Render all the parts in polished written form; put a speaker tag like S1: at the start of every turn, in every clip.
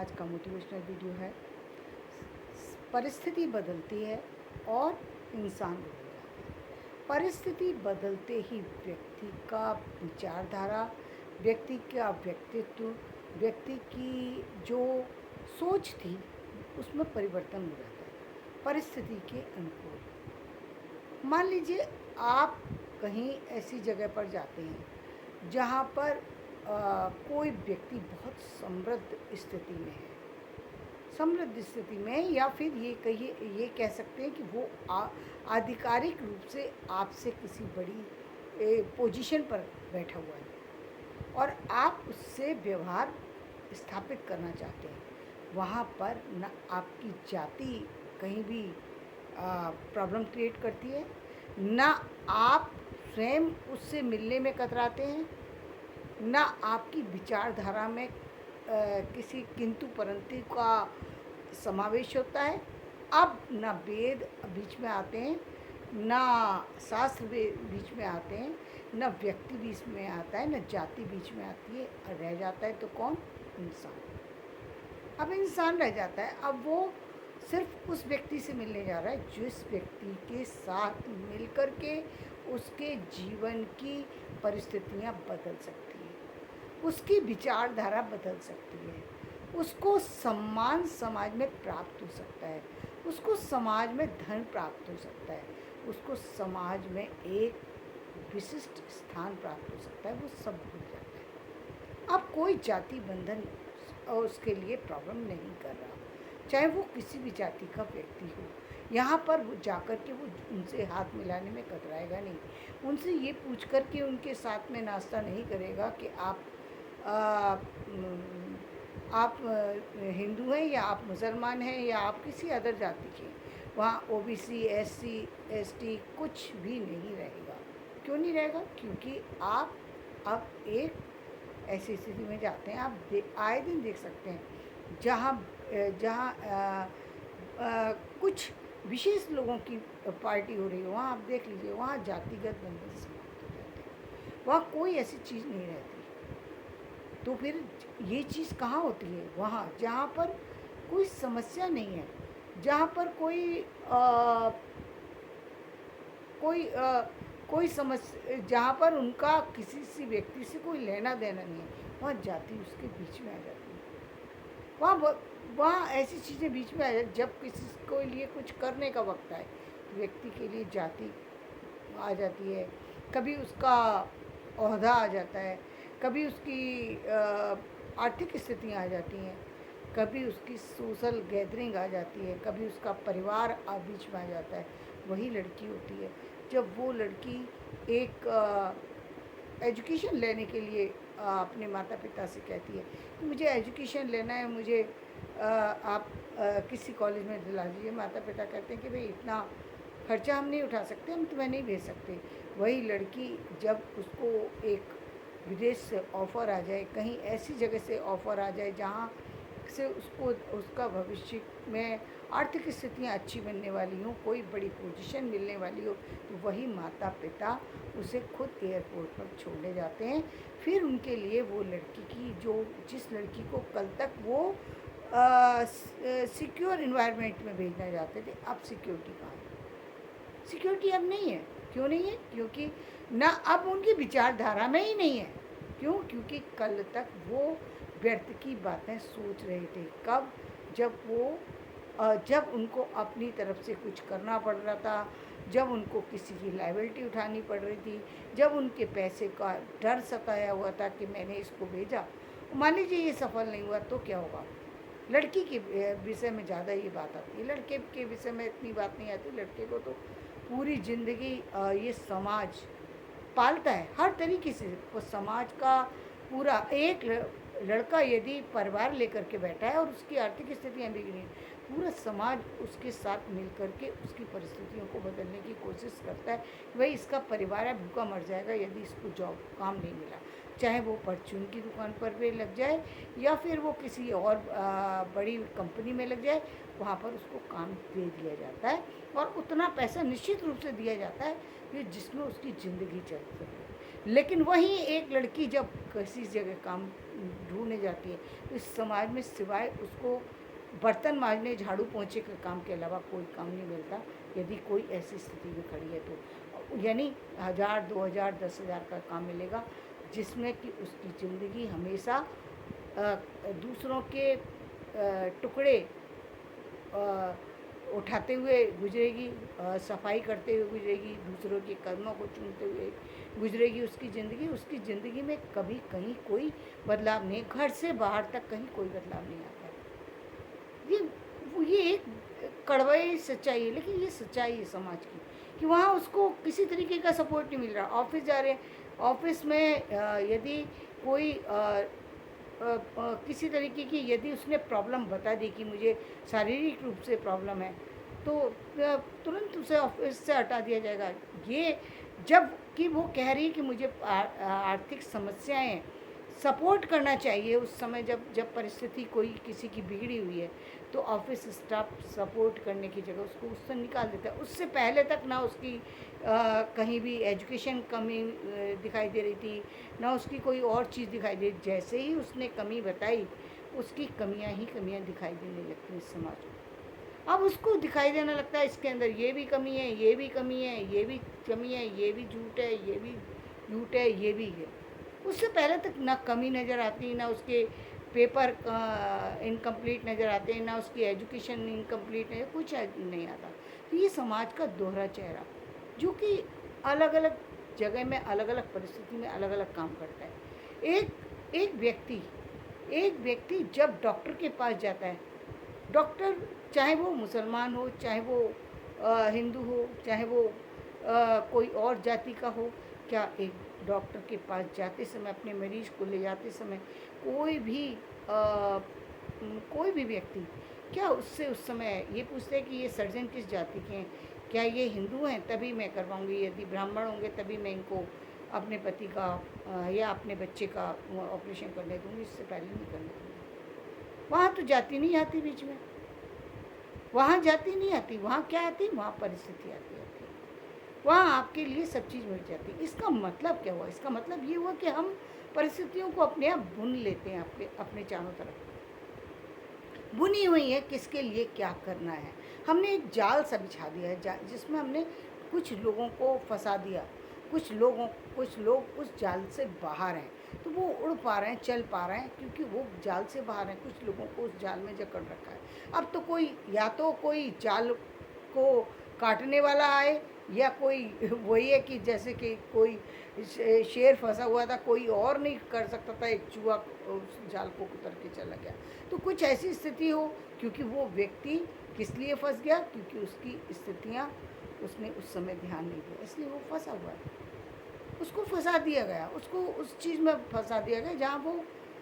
S1: आज का motivational video है। परिस्थिति बदलती है और इंसान बदल जाता है। परिस्थिति बदलते ही व्यक्ति का विचारधारा, व्यक्ति का व्यक्तित्व, व्यक्ति की जो सोच थी उसमें परिवर्तन हो जाता है परिस्थिति के अनुकूल। मान लीजिए आप कहीं ऐसी जगह पर जाते हैं जहाँ पर कोई व्यक्ति बहुत समृद्ध स्थिति में है, समृद्ध स्थिति में, या फिर ये कह सकते हैं कि वो आधिकारिक रूप से आपसे किसी बड़ी पोजीशन पर बैठा हुआ है और आप उससे व्यवहार स्थापित करना चाहते हैं। वहाँ पर न आपकी जाति कहीं भी प्रॉब्लम क्रिएट करती है, ना आप स्वयं उससे मिलने में कतराते हैं, ना आपकी विचारधारा में किसी किंतु परंतु का समावेश होता है। अब ना वेद बीच में आते हैं, ना शास्त्र बीच में आते हैं, ना व्यक्ति बीच में आता है, ना जाति बीच में आती है। और रह जाता है तो कौन? इंसान। अब इंसान रह जाता है। अब वो सिर्फ उस व्यक्ति से मिलने जा रहा है जिस व्यक्ति के साथ मिलकर के उसके जीवन की परिस्थितियां बदल सकती है, उसकी विचारधारा बदल सकती है, उसको सम्मान समाज में प्राप्त हो सकता है, उसको समाज में धन प्राप्त हो सकता है, उसको समाज में एक विशिष्ट स्थान प्राप्त हो सकता है। वो सब भूल जाता है। अब कोई जाति बंधन उसके लिए प्रॉब्लम नहीं कर रहा, चाहे वो किसी भी जाति का व्यक्ति हो। यहाँ पर वो जाकर के वो उनसे हाथ मिलाने में कतराएगा नहीं, उनसे ये पूछ कर के उनके साथ में नाश्ता नहीं करेगा कि आप हिंदू हैं या आप मुसलमान हैं या आप किसी अदर जाति के। वहाँ ओबीसी, एससी, एसटी कुछ भी नहीं रहेगा। क्यों नहीं रहेगा? क्योंकि आप अब एक ऐसी स्थिति में जाते हैं, आप आए दिन देख सकते हैं जहाँ कुछ विशेष लोगों की पार्टी हो रही है, वहाँ आप देख लीजिए, वहाँ जातिगत बंधन समाप्त हो जाते हैं, वहाँ कोई ऐसी चीज़ नहीं रहती। तो फिर ये चीज़ कहाँ होती है? वहाँ जहाँ पर कोई समस्या नहीं है, जहाँ पर कोई समस्या, जहाँ पर उनका किसी से व्यक्ति से कोई लेना देना नहीं है, वहाँ जाति उसके बीच में आ जाती है। वहाँ ऐसी चीज़ें बीच में आ जाती। जब किसी को लिए कुछ करने का वक्त आए, व्यक्ति के लिए जाति आ जाती है, कभी उसका ओहदा आ जाता है, कभी उसकी आर्थिक स्थितियाँ आ जाती हैं, कभी उसकी सोशल गैदरिंग आ जाती है, कभी उसका परिवार बीच में आ जाता है। वही लड़की होती है जब वो लड़की एक एजुकेशन लेने के लिए अपने माता पिता से कहती है कि मुझे एजुकेशन लेना है, मुझे आप किसी कॉलेज में दिला दीजिए। माता पिता कहते हैं कि भाई इतना खर्चा हम नहीं उठा सकते, हम तुम्हें नहीं भेज सकते। वही लड़की जब उसको एक विदेश से ऑफ़र आ जाए, कहीं ऐसी जगह से ऑफ़र आ जाए जहाँ से उसको उसका भविष्य में आर्थिक स्थितियाँ अच्छी बनने वाली हों, कोई बड़ी पोजीशन मिलने वाली हो, तो वही माता पिता उसे खुद एयरपोर्ट पर छोड़ने जाते हैं। फिर उनके लिए वो लड़की की जिस लड़की को कल तक वो सिक्योर इन्वायरमेंट में भेजना चाहते थे, अब सिक्योरिटी कहाँ है? सिक्योरिटी अब नहीं है। क्यों नहीं है? क्योंकि ना अब उनकी विचारधारा में ही नहीं है। क्यों? क्योंकि कल तक वो व्यर्थ की बातें सोच रहे थे। कब? जब उनको अपनी तरफ से कुछ करना पड़ रहा था, जब उनको किसी की लायबिलिटी उठानी पड़ रही थी, जब उनके पैसे का डर सताया हुआ था कि मैंने इसको भेजा, मान लीजिए ये सफल नहीं हुआ तो क्या होगा? लड़की के विषय में ज़्यादा ये बात आती है, लड़के के विषय में इतनी बात नहीं आती। लड़के को तो पूरी ज़िंदगी ये समाज पालता है हर तरीके से। वो समाज का पूरा एक लड़का यदि परिवार लेकर के बैठा है और उसकी आर्थिक स्थितियाँ बिगड़ी हैं, पूरा समाज उसके साथ मिल कर के उसकी परिस्थितियों को बदलने की कोशिश करता है। भाई इसका परिवार है भूखा मर जाएगा यदि इसको जॉब काम नहीं मिला, चाहे वो परचून की दुकान पर भी लग जाए या फिर वो किसी और बड़ी कंपनी में लग जाए, वहाँ पर उसको काम दे दिया जाता है और उतना पैसा निश्चित रूप से दिया जाता है कि जिसमें उसकी ज़िंदगी चल सके। लेकिन वहीं एक लड़की जब किसी जगह काम ढूंढने जाती है तो इस समाज में सिवाय उसको बर्तन मांजने झाड़ू पोंछे के काम के अलावा कोई काम नहीं मिलता, यदि कोई ऐसी स्थिति में खड़ी है तो। यानी 1000, 2000, 10,000 का काम मिलेगा जिसमें कि उसकी ज़िंदगी हमेशा दूसरों के टुकड़े उठाते हुए गुजरेगी, सफाई करते हुए गुजरेगी, दूसरों के कदमों को चूमते हुए गुजरेगी उसकी ज़िंदगी में कभी कहीं कोई बदलाव नहीं, घर से बाहर तक कहीं कोई बदलाव नहीं आता है। ये एक कड़वाई सच्चाई है, लेकिन ये सच्चाई है समाज की कि वहाँ उसको किसी तरीके का सपोर्ट नहीं मिल रहा। ऑफिस जा रहे हैं, ऑफिस में यदि कोई किसी तरीके की यदि उसने प्रॉब्लम बता दी कि मुझे शारीरिक रूप से प्रॉब्लम है, तो तुरंत उसे ऑफिस से हटा दिया जाएगा। ये जब कि वो कह रही है कि मुझे आर्थिक समस्याएं, सपोर्ट करना चाहिए उस समय जब परिस्थिति कोई किसी की बिगड़ी हुई है, तो ऑफिस स्टाफ सपोर्ट करने की जगह उसको उससे निकाल देता है। उससे पहले तक ना उसकी कहीं भी एजुकेशन कमी दिखाई दे रही थी, ना उसकी कोई और चीज़ दिखाई दे। जैसे ही उसने कमी बताई, उसकी कमियां ही कमियां दिखाई देने लगती हैं इस समाज में। अब उसको दिखाई देने लगता है इसके अंदर ये भी कमी है, ये भी कमी है, ये भी कमी है, ये भी झूठ है, ये भी झूठ है, ये भी है। उससे पहले तक ना कमी नज़र आती, ना उसके पेपर इनकम्प्लीट नज़र आते, ना उसकी एजुकेशन इनकम्प्लीट है, कुछ नहीं आता। तो ये समाज का दोहरा चेहरा जो कि अलग अलग जगह में अलग अलग परिस्थिति में अलग अलग काम करता है। एक एक व्यक्ति एक व्यक्ति जब डॉक्टर के पास जाता है, डॉक्टर चाहे वो मुसलमान हो, चाहे वो हिंदू हो, चाहे वो कोई और जाति का हो, क्या एक डॉक्टर के पास जाते समय, अपने मरीज को ले जाते समय कोई भी कोई भी व्यक्ति क्या उससे उस समय ये पूछते हैं कि ये सर्जन किस जाति के हैं, क्या ये हिंदू हैं तभी मैं करवाऊँगी, यदि ब्राह्मण होंगे तभी मैं इनको अपने पति का या अपने बच्चे का ऑपरेशन करने दूँगी, इससे पहले नहीं करने दूँगी। वहाँ तो जाति नहीं आती बीच में, वहाँ जाति नहीं आती, वहाँ क्या आती, वहाँ परिस्थिति आती है, वहाँ आपके लिए सब चीज़ मिल जाती है। इसका मतलब क्या हुआ? इसका मतलब ये हुआ कि हम परिस्थितियों को अपने आप बुन लेते हैं, अपने चारों तरफ बुनी हुई है, किसके लिए क्या करना है। हमने एक जाल सा बिछा दिया है जिसमें हमने कुछ लोगों को फंसा दिया, कुछ लोग उस जाल से बाहर हैं, तो वो उड़ पा रहे हैं, चल पा रहे हैं, क्योंकि वो जाल से बाहर हैं। कुछ लोगों को उस जाल में जकड़ रखा है। अब तो कोई या तो कोई जाल को काटने वाला आए, या कोई वही है कि जैसे कि कोई शेर फंसा हुआ था, कोई और नहीं कर सकता था, एक चूहा उस जाल को उतर के चला गया। तो कुछ ऐसी स्थिति हो, क्योंकि वो व्यक्ति किस लिए फंस गया, क्योंकि उसकी स्थितियाँ उसने उस समय ध्यान नहीं दिया, इसलिए वो फंसा हुआ है। उसको फंसा दिया गया, उसको उस चीज़ में फंसा दिया गया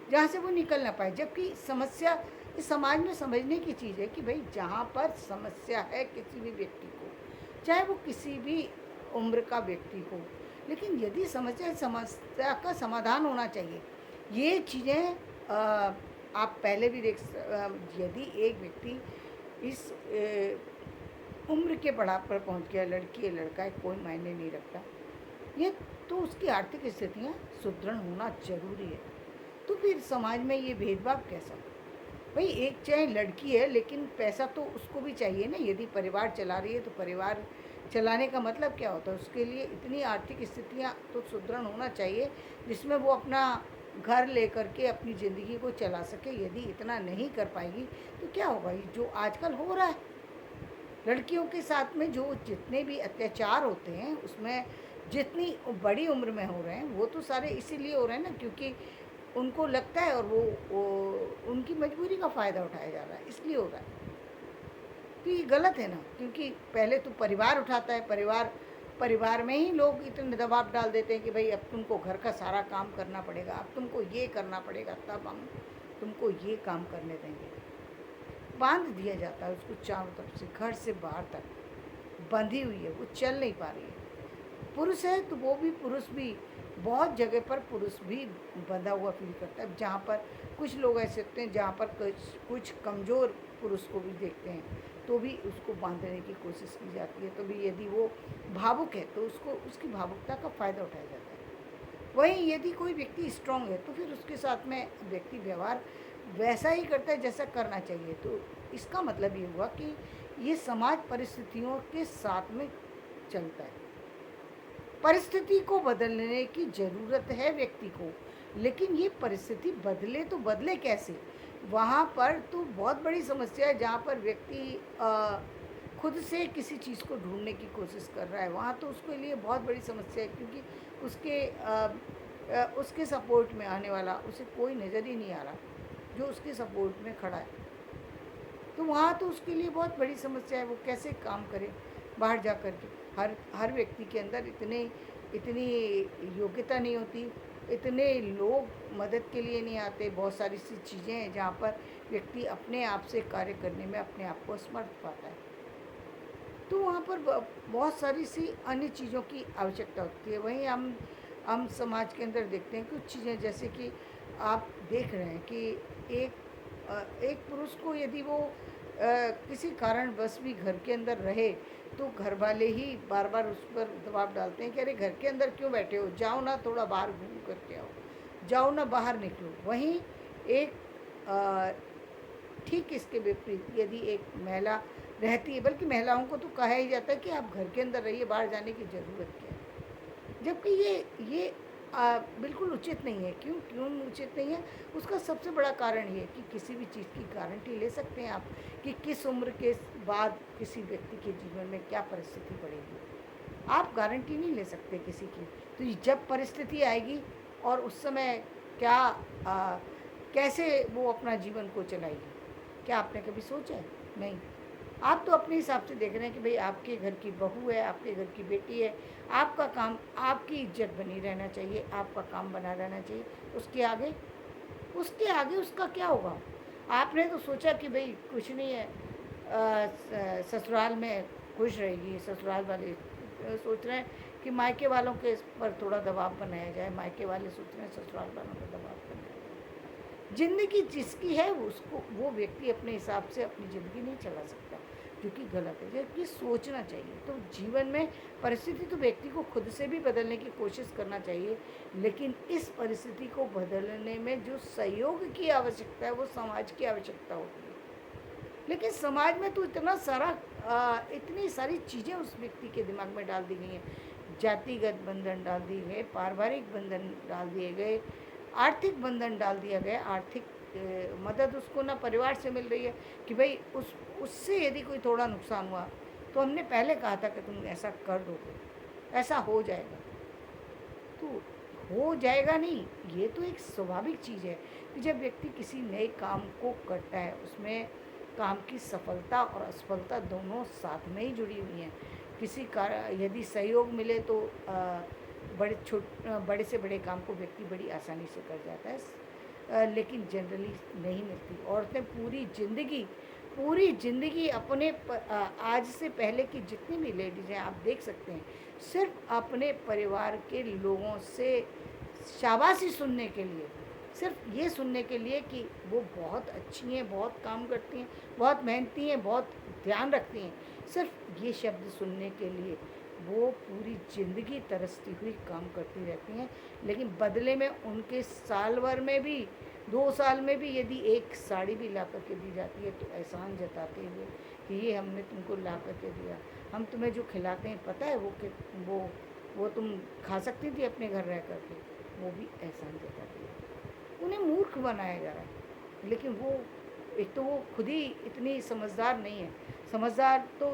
S1: जहाँ से वो निकल ना पाए। जबकि समस्या इस समाज में समझने की चीज़ है कि भाई जहाँ पर समस्या है किसी भी व्यक्ति को, चाहे वो किसी भी उम्र का व्यक्ति हो, लेकिन यदि समस्या का समाधान होना चाहिए। ये चीज़ें आप पहले भी यदि एक व्यक्ति इस उम्र के पड़ाव पर पहुंच गया, लड़की है लड़का है, कोई मायने नहीं रखता, ये तो उसकी आर्थिक स्थितियाँ सुदृढ़ होना जरूरी है। तो फिर समाज में ये भेदभाव कैसा? भाई एक चाहे लड़की है, लेकिन पैसा तो उसको भी चाहिए ना। यदि परिवार चला रही है तो परिवार चलाने का मतलब क्या होता है, उसके लिए इतनी आर्थिक स्थितियाँ तो सुदृढ़ होना चाहिए जिसमें वो अपना घर लेकर के अपनी ज़िंदगी को चला सके। यदि इतना नहीं कर पाएगी तो क्या होगा? जो आजकल हो रहा है लड़कियों के साथ में, जो जितने भी अत्याचार होते हैं उसमें जितनी बड़ी उम्र में हो रहे हैं, वो तो सारे इसीलिए हो रहे हैं ना, क्योंकि उनको लगता है और वो उनकी मजबूरी का फ़ायदा उठाया जा रहा है, इसलिए हो रहा है। तो ये गलत है ना, क्योंकि पहले तो परिवार उठाता है, परिवार में ही लोग इतने दबाव डाल देते हैं कि भाई अब तुमको घर का सारा काम करना पड़ेगा, अब तुमको ये करना पड़ेगा, तब हम तुमको ये काम करने देंगे। बांध दिया जाता है उसको चारों तरफ से, घर से बाहर तक बंधी हुई है, वो चल नहीं पा रही है। पुरुष है तो वो भी, पुरुष भी बहुत जगह पर पुरुष भी बंधा हुआ फील करता है। जहाँ पर कुछ लोग ऐसे होते हैं जहाँ पर कुछ कमज़ोर पुरुष को भी देखते हैं तो भी उसको बांधने की कोशिश की जाती है। तो भी यदि वो भावुक है तो उसको उसकी भावुकता का फ़ायदा उठाया जाता है। वहीं यदि कोई व्यक्ति स्ट्रांग है तो फिर उसके साथ में व्यक्ति व्यवहार वैसा ही करता है जैसा करना चाहिए। तो इसका मतलब ये हुआ कि ये समाज परिस्थितियों के साथ में चलता है। परिस्थिति को बदलने की ज़रूरत है व्यक्ति को, लेकिन ये परिस्थिति बदले तो बदले कैसे? वहाँ पर तो बहुत बड़ी समस्या है जहाँ पर व्यक्ति खुद से किसी चीज़ को ढूँढने की कोशिश कर रहा है, वहाँ तो उसके लिए बहुत बड़ी समस्या है, क्योंकि उसके सपोर्ट में आने वाला उसे कोई नज़र ही नहीं आ रहा, जो उसके सपोर्ट में खड़ा है। तो वहाँ तो उसके लिए बहुत बड़ी समस्या है, वो कैसे काम करे बाहर जा कर के। हर व्यक्ति के अंदर इतनी योग्यता नहीं होती, इतने लोग मदद के लिए नहीं आते। बहुत सारी सी चीज़ें हैं जहाँ पर व्यक्ति अपने आप से कार्य करने में अपने आप को असमर्थ पाता है। तो वहाँ पर बहुत सारी सी अन्य चीज़ों की आवश्यकता होती है। वहीं हम समाज के अंदर देखते हैं कुछ चीज़ें, जैसे कि आप देख रहे हैं कि एक पुरुष को यदि वो किसी कारणवश भी घर के अंदर रहे, तो घर वाले ही बार बार उस पर दबाव डालते हैं कि अरे घर के अंदर क्यों बैठे हो, जाओ ना थोड़ा बाहर घूम करके आओ, जाओ ना बाहर निकलो। वहीं एक अ, ठीक इसके विपरीत यदि एक महिला रहती है, बल्कि महिलाओं को तो कहा ही जाता है कि आप घर के अंदर रहिए, बाहर जाने की ज़रूरत क्या है, जबकि ये बिल्कुल उचित नहीं है। क्यों क्यों उचित नहीं है? उसका सबसे बड़ा कारण ये है कि किसी भी चीज़ की गारंटी ले सकते हैं आप कि किस उम्र के बाद किसी व्यक्ति के जीवन में क्या परिस्थिति पड़ेगी, आप गारंटी नहीं ले सकते किसी की। तो ये जब परिस्थिति आएगी और उस समय क्या कैसे वो अपना जीवन को चलाएगी, क्या आपने कभी सोचा है? नहीं। आप तो अपने हिसाब से देख रहे हैं कि भाई आपके घर की बहू है, आपके घर की बेटी है, आपका काम, आपकी इज्जत बनी रहना चाहिए, आपका काम बना रहना चाहिए। उसके आगे उसका क्या होगा? आपने तो सोचा कि भाई कुछ नहीं है, ससुराल में खुश रहेगी। ससुराल वाले सोच रहे हैं कि मायके वालों के पर थोड़ा दबाव बनाया जाए, मायके वाले सोच रहे हैं ससुराल वालों पर दबाव बनाया जाए। ज़िंदगी जिसकी है उसको वो व्यक्ति अपने हिसाब से अपनी ज़िंदगी नहीं चला सकता, जो कि गलत है, जबकि सोचना चाहिए। तो जीवन में परिस्थिति तो व्यक्ति को खुद से भी बदलने की कोशिश करना चाहिए, लेकिन इस परिस्थिति को बदलने में जो सहयोग की आवश्यकता है वो समाज की आवश्यकता होती है। लेकिन समाज में तो इतनी सारी चीज़ें उस व्यक्ति के दिमाग में डाल दी गई हैं। जातिगत बंधन डाल दिए गए, पारिवारिक बंधन डाल दिए गए, आर्थिक बंधन डाल दिया गया। आर्थिक मदद उसको ना परिवार से मिल रही है कि भाई उससे यदि कोई थोड़ा नुकसान हुआ तो हमने पहले कहा था कि तुम ऐसा कर दोगे, ऐसा हो जाएगा। तो हो जाएगा नहीं, ये तो एक स्वाभाविक चीज़ है कि जब व्यक्ति किसी नए काम को करता है, उसमें काम की सफलता और असफलता दोनों साथ में ही जुड़ी हुई हैं। किसी का यदि सहयोग मिले तो बड़े से बड़े काम को व्यक्ति बड़ी आसानी से कर जाता है, लेकिन जनरली नहीं मिलती। औरतें पूरी ज़िंदगी आज से पहले की जितनी भी लेडीज़ हैं आप देख सकते हैं, सिर्फ अपने परिवार के लोगों से शाबाशी सुनने के लिए, सिर्फ ये सुनने के लिए कि वो बहुत अच्छी हैं, बहुत काम करती हैं, बहुत मेहनती हैं, बहुत ध्यान रखती हैं, सिर्फ ये शब्द सुनने के लिए वो पूरी ज़िंदगी तरसती हुई काम करती रहती हैं। लेकिन बदले में उनके साल भर में भी 2 साल में भी यदि एक साड़ी भी ला कर के दी जाती है तो एहसान जताते हुए कि ये हमने तुमको ला कर के दिया, हम तुम्हें जो खिलाते हैं पता है वो तुम खा सकती थी अपने घर रह कर के, वो भी एहसान जताती है। उन्हें मूर्ख बनाया जा रहा है, लेकिन एक तो वो खुद ही इतनी समझदार नहीं है। समझदार तो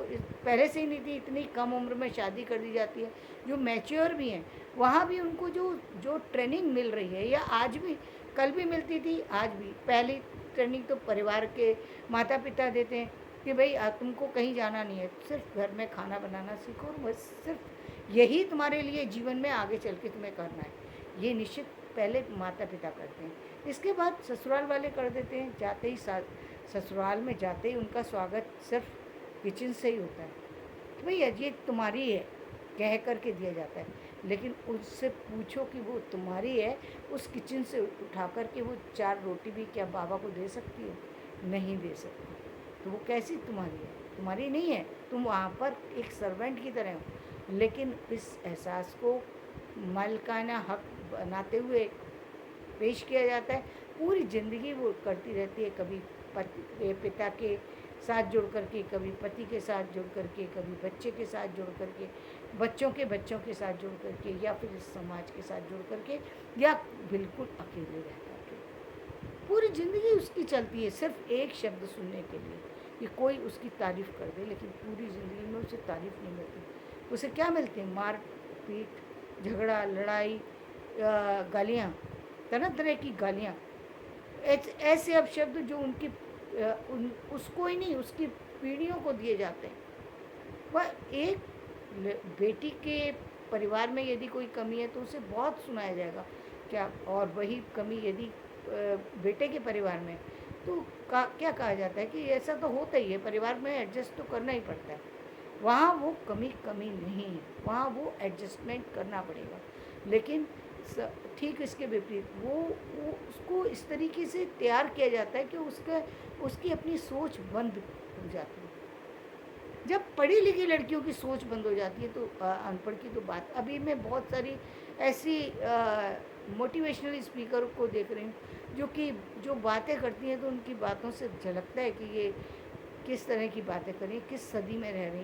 S1: पहले से ही नहीं थी, इतनी कम उम्र में शादी कर दी जाती है। जो मैच्योर भी हैं वहाँ भी उनको जो जो ट्रेनिंग मिल रही है, या आज भी, कल भी मिलती थी, आज भी, पहली ट्रेनिंग तो परिवार के माता पिता देते हैं कि भाई तुमको कहीं जाना नहीं है, सिर्फ घर में खाना बनाना सीखो, और बस सिर्फ यही तुम्हारे लिए जीवन में आगे चल के तुम्हें करना है। ये निश्चित पहले माता पिता करते हैं, इसके बाद ससुराल वाले कर देते हैं। जाते ही ससुराल में जाते ही उनका स्वागत सिर्फ किचन से ही होता है कि भैया ये तुम्हारी है कह कर के दिया जाता है, लेकिन उससे पूछो कि वो तुम्हारी है, उस किचन से उठा कर के वो 4 रोटी भी क्या बाबा को दे सकती है? नहीं दे सकती। तो वो कैसी तुम्हारी है? तुम्हारी नहीं है, तुम वहाँ पर एक सर्वेंट की तरह हो। लेकिन इस एहसास को मालिकाना हक बनाते हुए पेश किया जाता है। पूरी ज़िंदगी वो करती रहती है, कभी पिता के साथ जुड़ कर के, कभी पति के साथ जुड़ कर के, कभी बच्चे के साथ जुड़ कर के, बच्चों के साथ जुड़ कर के, या फिर इस समाज के साथ जुड़ कर के, या बिल्कुल अकेले रह कर के। पूरी ज़िंदगी उसकी चलती है सिर्फ़ एक शब्द सुनने के लिए कि कोई उसकी तारीफ़ कर दे, लेकिन पूरी ज़िंदगी में उसे तारीफ़ नहीं मिलती। उसे क्या मिलती है? मार पीट, झगड़ा, लड़ाई, गालियाँ, तरह तरह की गालियाँ, ऐसे अपशब्द जो उसको ही नहीं, उसकी पीढ़ियों को दिए जाते हैं। वह एक बेटी के परिवार में यदि कोई कमी है तो उसे बहुत सुनाया जाएगा क्या, और वही कमी यदि बेटे के परिवार में, तो क्या कहा जाता है कि ऐसा तो होता ही है, परिवार में एडजस्ट तो करना ही पड़ता है। वहाँ वो कमी कमी नहीं है, वहाँ वो एडजस्टमेंट करना पड़ेगा। लेकिन ठीक इसके विपरीत वो उसको इस तरीके से तैयार किया जाता है कि उसकी अपनी सोच बंद हो जाती है। जब पढ़ी लिखी लड़कियों की सोच बंद हो जाती है तो अनपढ़ की तो बात, अभी मैं बहुत सारी ऐसी मोटिवेशनल स्पीकर को देख रही हूँ जो बातें करती हैं तो उनकी बातों से झलकता है कि ये किस तरह की बातें करें, किस सदी में रह रही हैं।